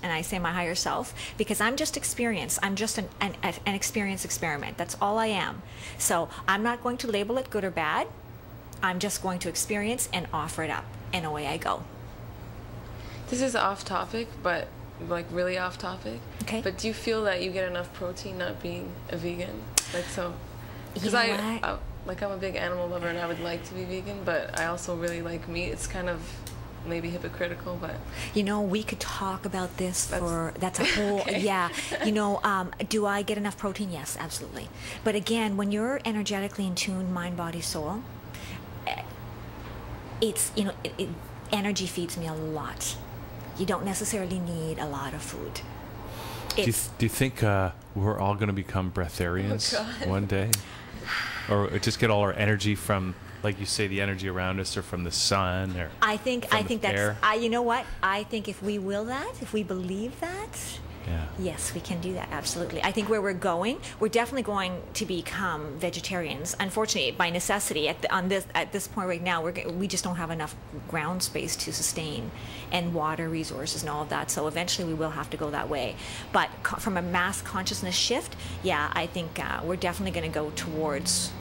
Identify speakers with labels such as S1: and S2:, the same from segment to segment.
S1: and I say my higher self, because I'm just experience. I'm just an experience experiment. That's all I am. So I'm not going to label it good or bad. I'm just going to experience and offer it up, and away I go.
S2: This is off topic, but like really off topic.
S1: Okay.
S2: But do you feel that you get enough protein not being a vegan? Like, so, because I'm a big animal lover and I would like to be vegan, but I also really like meat. It's kind of maybe hypocritical, but
S1: you know, we could talk about this that's a whole
S2: okay.
S1: Yeah, you know, do I get enough protein? Yes, absolutely. But again, when you're energetically in tune, mind, body, soul, it's, you know, energy feeds me a lot. You don't necessarily need a lot of food.
S3: Do you think we're all going to become breatharians one day? Or just get all our energy from, like you say, the energy around us, or from the sun, or
S1: I think that's
S3: air?
S1: you know what? I think if we will that, if we believe that,
S3: yeah.
S1: Yes, we can do that, absolutely. I think where we're going, we're definitely going to become vegetarians. Unfortunately, by necessity, at this point right now, we just don't have enough ground space to sustain, and water resources and all of that. So eventually, we will have to go that way. But from a mass consciousness shift, yeah, I think we're definitely going to go towards.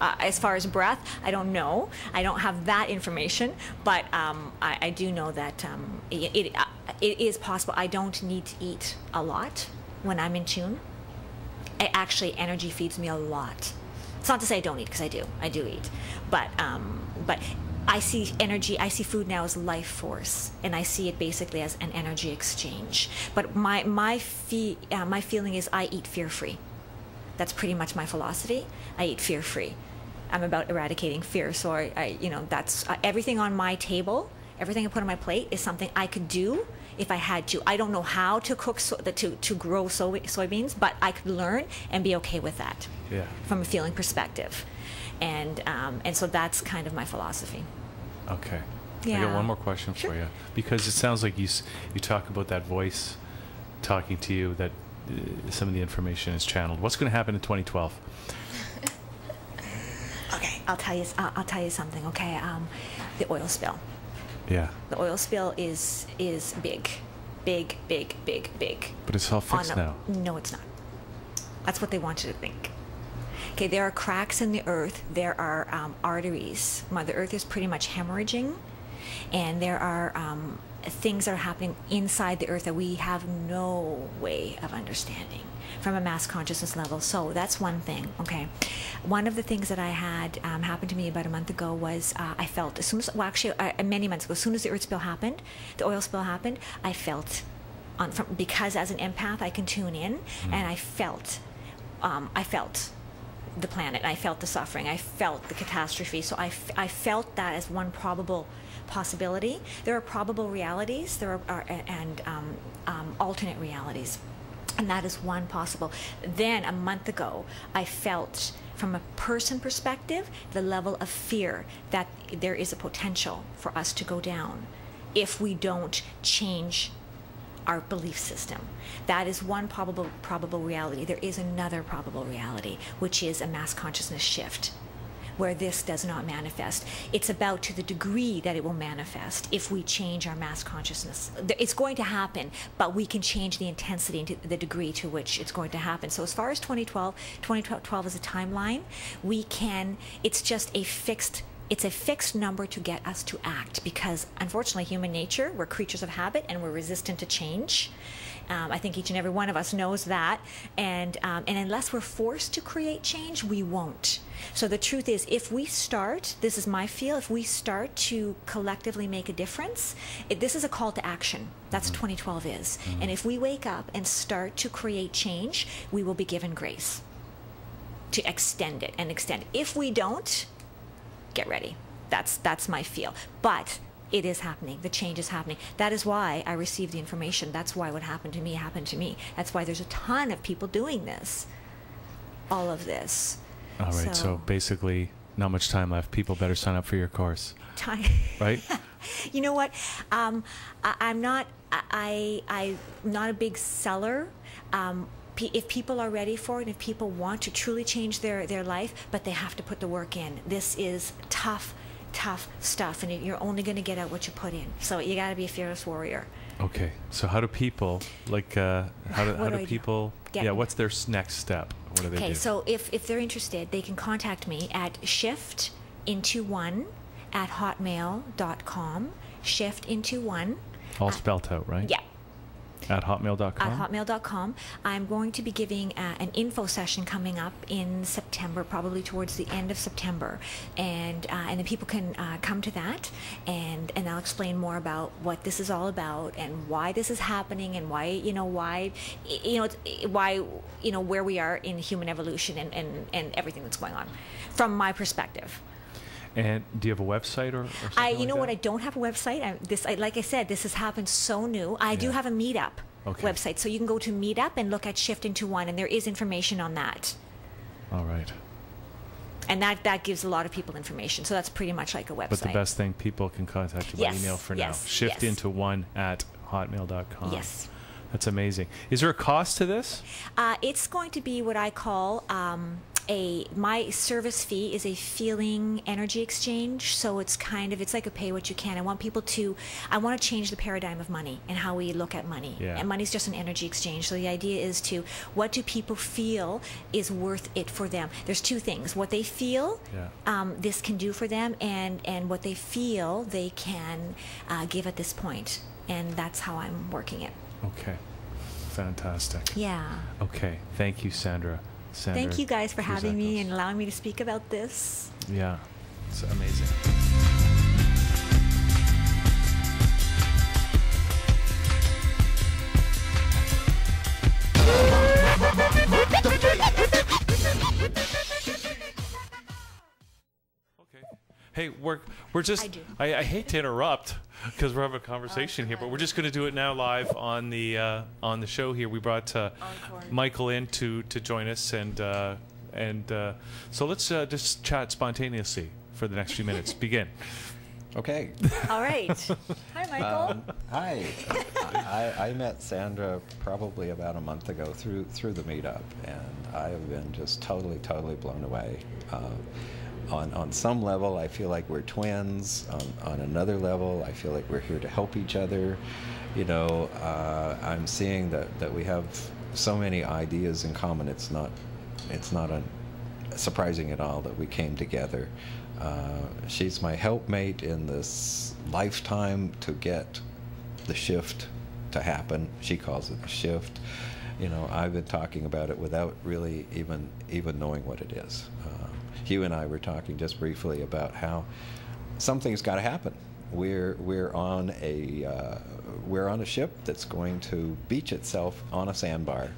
S1: As far as breath, I don't know. I don't have that information, but I do know that it is possible. I don't need to eat a lot when I'm in tune. Energy feeds me a lot. It's not to say I don't eat, because I do. I do eat, but I see energy. I see food now as life force, and I see it basically as an energy exchange. But my feeling is I eat fear-free. That's pretty much my philosophy. I eat fear-free. I'm about eradicating fear. So you know, that's everything on my table, everything I put on my plate is something I could do if I had to. I don't know how to cook to grow soybeans, but I could learn and be okay with that.
S3: Yeah.
S1: From a feeling perspective, and so that's kind of my philosophy.
S3: Okay.
S1: Yeah.
S3: I got one more question for you, because it sounds like you talk about that voice talking to you, that some of the information is channeled. What's going to happen in 2012?
S1: Okay, I'll tell you something. Okay, the oil spill.
S3: Yeah.
S1: The oil spill is big.
S3: But it's all fixed now.
S1: No, it's not. That's what they want you to think. Okay, there are cracks in the earth. There are arteries. The earth is pretty much hemorrhaging, and there are things that are happening inside the earth that we have no way of understanding from a mass consciousness level. So that's one thing. Okay, one of the things that I had happen to me about a month ago was I felt, as soon as, well, actually many months ago, as soon as the earth spill happened, the oil spill happened, I felt because as an empath I can tune in, and I felt the planet, I felt the suffering, I felt the catastrophe. So I felt that as one probable possibility. There are probable realities, there are alternate realities, and that is one possible. Then a month ago, I felt from a person perspective the level of fear that there is a potential for us to go down if we don't change our belief system. That is one probable reality. There is another probable reality, which is a mass consciousness shift, where this does not manifest. It's about to the degree that it will manifest if we change our mass consciousness. It's going to happen, but we can change the intensity and the degree to which it's going to happen. So as far as 2012 is a timeline, we can, it's just a fixed, it's a fixed number to get us to act, because unfortunately human nature, we're creatures of habit and we're resistant to change. I think each and every one of us knows that, and unless we're forced to create change, we won't. So the truth is, if we start, this is my feel, if we start to collectively make a difference, this is a call to action. That's 2012 is. And if we wake up and start to create change, we will be given grace to extend it and extend it. If we don't, get ready. That's my feel. But it is happening. The change is happening. That is why I received the information. That's why what happened to me happened to me. That's why there's a ton of people doing this. All of this.
S3: All right. So basically, not much time left. People better sign up for your course. Right?
S1: You know what? I'm not a big seller. If people are ready for it, and if people want to truly change their life, but they have to put the work in. This is tough stuff, and you're only going to get out what you put in. So you got to be a fearless warrior.
S3: Okay, so how do people how do people what's their next step? What do they do?
S1: Okay, so if they're interested, they can contact me at shiftintoone@hotmail.com. Shiftintoone.
S3: All spelled out, right?
S1: Yeah.
S3: At hotmail.com?
S1: At hotmail.com. I'm going to be giving an info session coming up in September, probably towards the end of September, and then people can come to that, and I'll explain more about what this is all about and why this is happening and why where we are in human evolution and everything that's going on from my perspective.
S3: And do you have a website or something?
S1: You know what? I don't have a website. Like I said, this has happened so new. I do have a Meetup website, so you can go to Meetup and look at Shift into One, and there is information on that.
S3: All right.
S1: And that gives a lot of people information. So that's pretty much like a website.
S3: But the best thing, people can contact you by email for now. Shiftintoone@hotmail.com.
S1: Yes.
S3: That's amazing. Is there a cost to this?
S1: It's going to be what I call my service fee is a feeling energy exchange. So it's like a pay what you can. I want to change the paradigm of money and how we look at money.
S3: Yeah.
S1: And money's just an energy exchange. So the idea is what do people feel is worth it for them? There's two things. What they feel this can do for them, and what they feel they can give at this point. And that's how I'm working it.
S3: Okay. Fantastic.
S1: Yeah.
S3: Okay. Thank you, Sandra.
S1: Thank you guys for having me and allowing me to speak about this.
S3: Yeah, it's amazing. Okay. Hey, we're just. I hate to interrupt because we're having a conversation here, but we're just going to do it now live on the show here. We brought Michael in to join us, and so let's just chat spontaneously for the next few minutes. Begin.
S4: Okay.
S1: All right. Hi, Michael.
S4: Hi. I met Sandra probably about a month ago through the Meetup, and I have been just totally blown away. On some level, I feel like we're twins. On another level, I feel like we're here to help each other. I'm seeing that we have so many ideas in common. It's not surprising at all that we came together. She's my helpmate in this lifetime to get the shift to happen. She calls it the shift. I've been talking about it without really even knowing what it is. You and I were talking just briefly about how something's got to happen. We're on a ship that's going to beach itself on a sandbar.